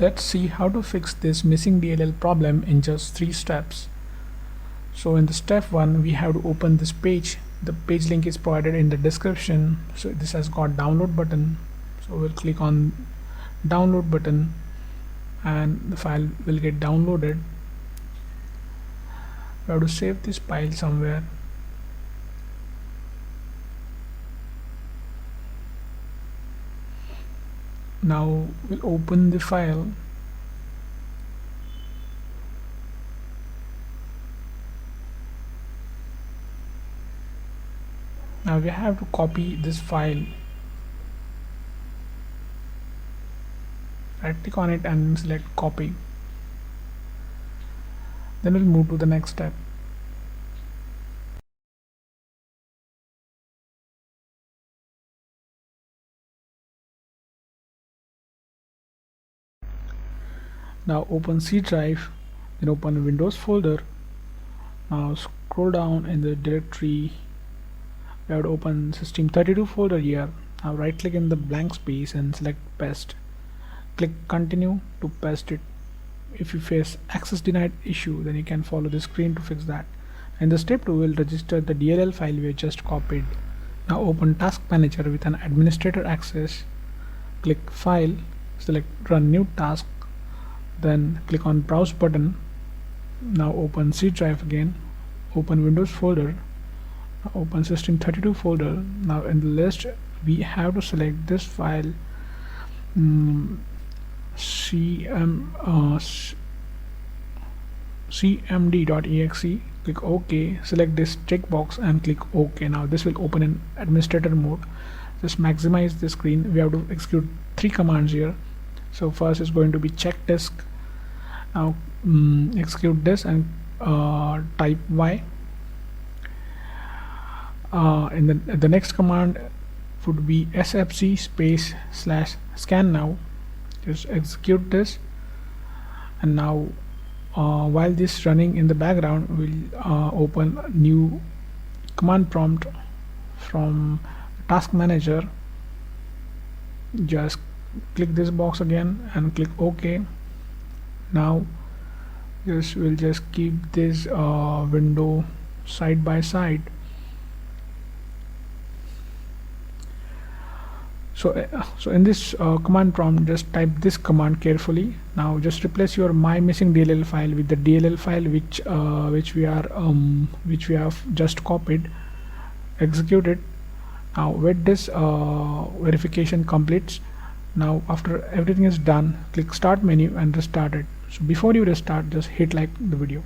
Let's see how to fix this missing DLL problem in just 3 steps. So in the step 1 we have to open this page. The page link is provided in the description. So this has got download button. So we'll click on download button and the file will get downloaded. We have to save this file somewhere. Now we'll open the file. Now we have to copy this file. Right click on it and select copy. Then we'll move to the next step. Now open C drive, then open Windows folder. Now scroll down in the directory. We have to open System32 folder here. Now right click in the blank space and select paste. Click continue to paste it. If you face access denied issue, then you can follow the screen to fix that. And the step 2 will register the DLL file we just copied. Now open task manager with an administrator access. Click file, select run new task, then click on browse button. Now open C drive again, open Windows folder, open System32 folder. Now in the list we have to select this file, cmd.exe. click OK, select this checkbox and click OK. Now this will open in administrator mode. Just maximize the screen. We have to execute 3 commands here. So first is going to be check disk. Now execute this and type Y. In the next command would be sfc space / scan now. Just execute this, and now while this running in the background, we'll open new command prompt from task manager. Just click this box again and click OK. Now we'll just keep this window side by side. So in this command prompt, just type this command carefully. Now just replace your my missing DLL file with the DLL file which we have just copied. Execute it. Now wait this verification completes. Now after everything is done, click start menu and restart it. So before you restart, just hit like the video.